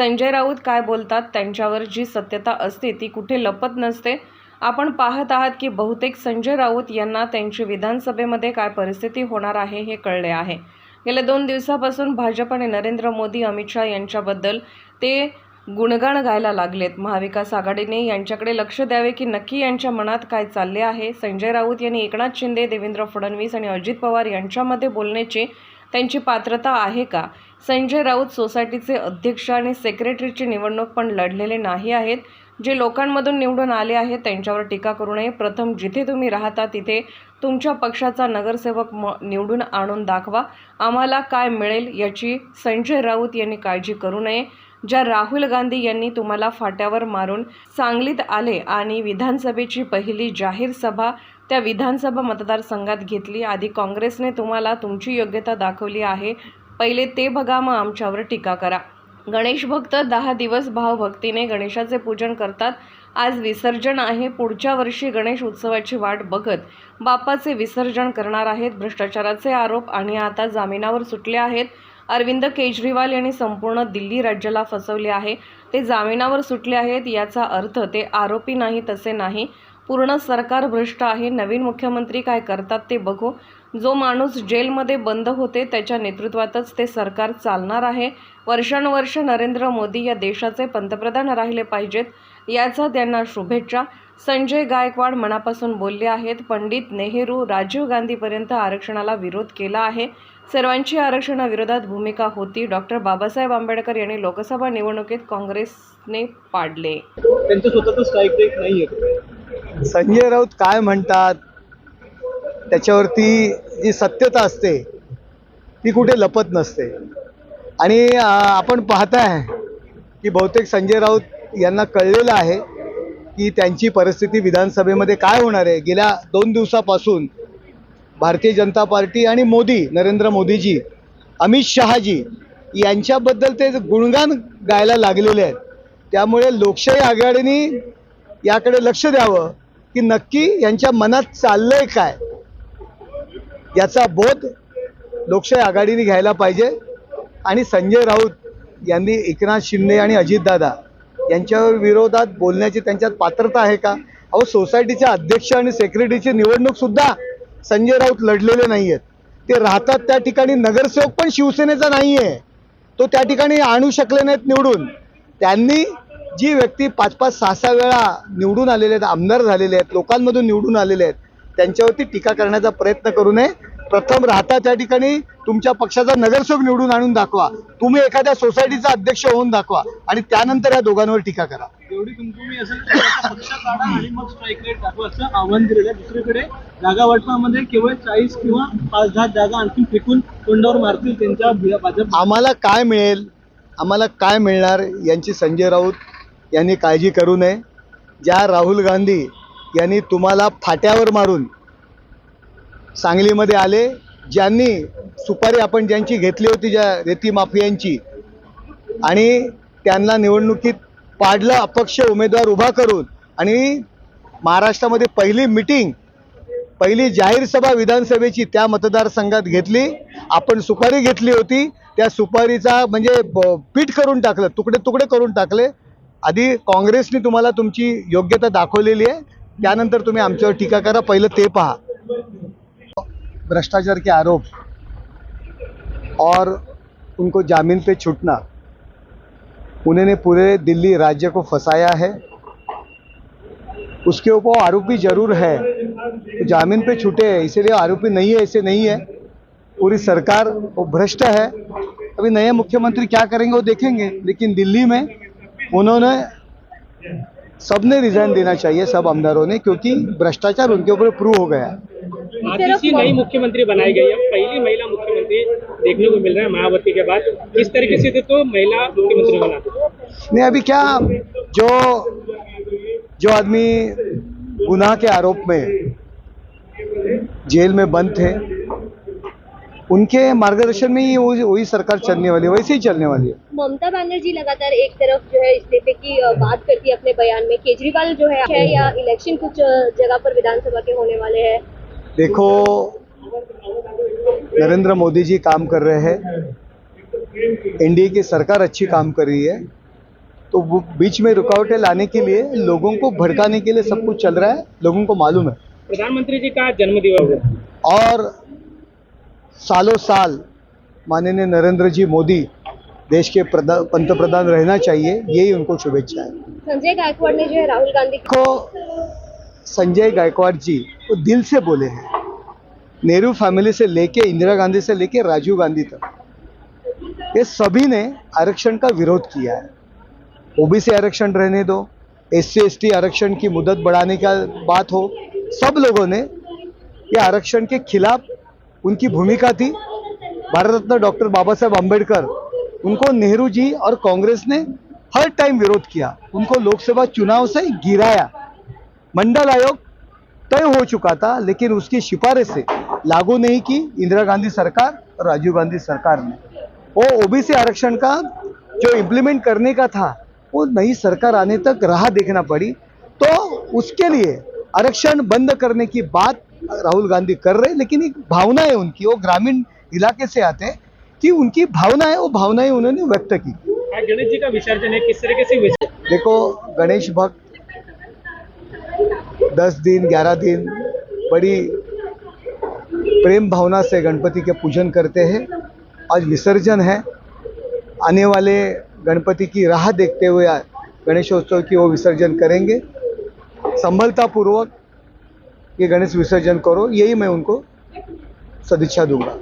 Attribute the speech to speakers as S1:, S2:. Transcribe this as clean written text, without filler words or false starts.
S1: संजय राऊत काय बोलतात त्यांच्यावर जी सत्यता असते ती कुठे लपत नसते। आपण पाहत आहात की बहुतेक संजय राऊत यांना त्यांची विधानसभेमध्ये काय परिस्थिती होणार आहे हे कळले आहे। गेल्या 2 दिवसापासून भाजप आणि नरेंद्र मोदी अमित शहा यांच्याबद्दल ते गुणगान गायला लागलेत। महाविकास आघाडीने यांच्याकडे लक्ष द्यावे की नक्की यांच्या मनात काय चालले आहे। संजय राऊत यांनी एकनाथ शिंदे, देवेंद्र फडणवीस आणि अजित पवार यांच्यामध्ये बोलण्याची त्यांची पात्रता आहे का? संजय राऊत सोसायटीचे अध्यक्ष आणि सेक्रेटरीची निवडणूक पण लढलेले नाही आहेत। जे लोकांमधून निवडून आले आहेत त्यांच्यावर टीका करू नये। प्रथम जिथे तुम्ही राहता तिथे तुमच्या पक्षाचा नगरसेवक निवडून आणून दाखवा। आम्हाला काय मिळेल याची संजय राऊत यांनी काळजी करू नये। ज्या राहुल गांधी यांनी तुम्हाला फाट्यावर मारून सांगलीत आले आणि विधानसभेची पहिली जाहीर सभा त्या विधानसभा मतदारसंघात घेतली। आधी काँग्रेसने तुम्हाला तुमची योग्यता दाखवली आहे, पहिले ते बघा, मग आमच्यावर टीका करा। गणेश भक्त 10 दिवस भावभक्तीने गणेशाचे पूजन करतात। आज विसर्जन आहे, पुढच्या वर्षी गणेश उत्सवाची वाट बघत बाप्पाचे विसर्जन करणार आहेत। भ्रष्टाचाराचे आरोप आणि आता जामिनावर सुटले आहेत। अरविंद केजरीवाल यांनी संपूर्ण दिल्ली राज्याला फसवले आहे। ते जामिनावर सुटले आहेत याचा अर्थ ते आरोपी नाही तसे नाही, पूर्ण सरकार भ्रष्ट आहे। नवीन मुख्यमंत्री काय करतात ते बघू। जो माणूस जेलमध्ये बंद होते त्याच्या नेतृत्वातच ते सरकार चालणार आहे। वर्षानुवर्ष नरेंद्र मोदी या देशाचे पंतप्रधान राहिले पाहिजेत याचा त्यांना शुभेच्छा। संजय गायकवाड मनापासून बोलले आहेत। पंडित नेहरू, राजीव गांधीपर्यंत आरक्षणाला विरोध केला आहे। सर्वांची आरक्षणाविरोधात भूमिका होती। डॉक्टर बाबासाहेब आंबेडकर यांनी लोकसभा निवडणुकीत काँग्रेसने पाडले।
S2: त्यांचं स्वतःचं स्ट्राईक रेट नाहीये।
S3: संजय राऊत काय म्हणतात त्याच्यावरती जी सत्यता असते ती कुठे लपत नसते। आणि आपण पाहताय की बहुतेक संजय राऊत यांना कळलेलं आहे की त्यांची परिस्थिती विधानसभेमध्ये काय होणार आहे। गेल्या 2 दिवसापासून भारतीय जनता पार्टी आणि नरेंद्र मोदीजी, अमित शहाजी यांच्याबद्दल ते गुणगान गायला लागलेले आहेत। त्यामुळे लोकशाही आघाडीने याकडे लक्ष द्यावं की नक्की यांच्या मनात चाललंय काय याचा बोध लोकशाही आघाडीने घ्यायला पाहिजे। आणि संजय राऊत यांनी एकनाथ शिंदे आणि अजितदादा यांच्यावर विरोधात बोलण्याची त्यांच्यात पात्रता आहे का? अहो, सोसायटीचे अध्यक्ष आणि सेक्रेटरीची निवडणूक सुद्धा संजय राऊत लढलेले नाही आहेत। ते राहतात त्या ठिकाणी नगरसेवक पण शिवसेनेचा नाही आहे, तो त्या ठिकाणी आणू शकले नाहीत निवडून। त्यांनी जी व्यक्ती 5-5, 6-6 वेळा निवडून आलेले आहेत, आमदार झालेले आहेत, लोकांमधून निवडून आलेले आहेत, त्यांच्यावरती टीका करण्याचा प्रयत्न करू नये। प्रथम राहता त्या ठिकाणी तुमच्या पक्षाचा नगरसेवक निवडून आणून दाखवा, तुम्ही एखाद्या सोसायटीचा अध्यक्ष होऊन दाखवा आणि त्यानंतर या दोघांवर टीका करा।
S2: एवढी तुम्ही असेल पक्ष काढा आणि मग स्ट्राईक रेट दाखवा असं आव्हान दिलेलं आहे। दुसरीकडे जागा वाटपामध्ये केवळ 40 किंवा 5-10 जागा आणखी फेकून तोंडावर मारतील त्यांच्या भाजप।
S3: आम्हाला काय मिळेल, आम्हाला काय मिळणार यांची संजय राऊत यांनी काळजी करू नये। ज्या राहुल गांधी यांनी तुम्हाला फाट्यावर मारून सांगलीमध्ये आले, ज्यांनी सुपारी आपण ज्यांची घेतली होती ज्या रेती माफियांची, आणि त्यांना निवडणुकीत पाडलं अपक्ष उमेदवार उभा करून, आणि महाराष्ट्रामध्ये पहिली मीटिंग, पहिली जाहीर सभा विधानसभेची त्या मतदारसंघात घेतली। आपण सुपारी घेतली होती, त्या सुपारीचा म्हणजे पीठ करून टाकलं, तुकडे तुकडे करून टाकले। आधी काँग्रेसने तुम्हाला तुमची योग्यता दाखवलेली आहे, त्यानंतर तुम्ही आमच्यावर टीका करा, पहिलं ते पहा। भ्रष्टाचार के आरोप और उनको जामीन पे छूटना, उन्होंने पूरे दिल्ली राज्य को फंसाया है। उसके ऊपर आरोपी जरूर है, तो जामीन पे छूटे हैं इसलिए आरोपी नहीं है ऐसे नहीं है। पूरी सरकार वो भ्रष्ट है। अभी नए मुख्यमंत्री क्या करेंगे वो देखेंगे, लेकिन दिल्ली में उन्होंने सबने रिजाइन देना चाहिए, सब आमदारों ने, क्योंकि भ्रष्टाचार उनके ऊपर प्रूव हो गया।
S2: आदिशी नई मुख्यमंत्री बनाई गई है, पहली महिला मुख्यमंत्री देखने को मिल रहा है मायावती के बाद। किस तरीके से तो महिला मुख्यमंत्री बना नहीं,
S3: अभी क्या जो आदमी गुनाह के आरोप में जेल में बंद थे, उनके मार्गदर्शन में ही वही सरकार चलने वाली है, वैसे ही चलने वाली है।
S4: ममता बनर्जी लगातार एक तरफ जो है इस्तीफे की बात करती है अपने बयान में, केजरीवाल जो है या इलेक्शन कुछ जगह पर विधानसभा के होने वाले हैं।
S3: देखो, नरेंद्र मोदी जी काम कर रहे हैं, एनडीए की सरकार अच्छी काम कर रही है, तो वो बीच में रुकावटें लाने के लिए, लोगों को भड़काने के लिए सब कुछ चल रहा है, लोगों को मालूम है।
S2: प्रधानमंत्री जी का जन्मदिवस है
S3: और सालों साल माननीय नरेंद्र जी मोदी देश के पंतप्रधान रहना चाहिए, यही उनको शुभेच्छा है।
S4: संजय गायकवाड़ ने जो है राहुल गांधी
S3: को संजय गायकवाड़ जी वो दिल से बोले हैं, नेहरू फैमिली से लेके इंदिरा गांधी से लेके राजीव गांधी तक, ये सभी ने आरक्षण का विरोध किया है। ओबीसी आरक्षण रहने दो, एससी एसटी आरक्षण की मुदत बढ़ाने का बात हो, सब लोगों ने ये आरक्षण के खिलाफ उनकी भूमिका थी। भारत रत्न डॉक्टर बाबा साहेब आम्बेडकर, उनको नेहरू जी और कांग्रेस ने हर टाइम विरोध किया, उनको लोकसभा चुनाव से गिराया। मंडल आयोग तय हो चुका था, लेकिन उसकी सिफारिश से लागू नहीं की इंदिरा गांधी सरकार और राजीव गांधी सरकार ने। वो ओबीसी आरक्षण का जो इम्प्लीमेंट करने का था, वो नई सरकार आने तक राह देखना पड़ी। तो उसके लिए आरक्षण बंद करने की बात राहुल गांधी कर रहे, लेकिन एक भावना है उनकी, वो ग्रामीण इलाके से आते हैं, कि उनकी भावना है, वो भावनाएं उन्होंने व्यक्त की।
S2: गणेश जी का विसर्जन है, किस तरीके से
S3: देखो, गणेश भक्त 10 दिन 11 दिन बड़ी प्रेम भावना से गणपति के पूजन करते हैं। आज विसर्जन है, आने वाले गणपति की राह देखते हुए गणेशोत्सव की वो विसर्जन करेंगे। संभलतापूर्वक ये गणेश विसर्जन करो, यही मैं उनको सदिच्छा दूंगा।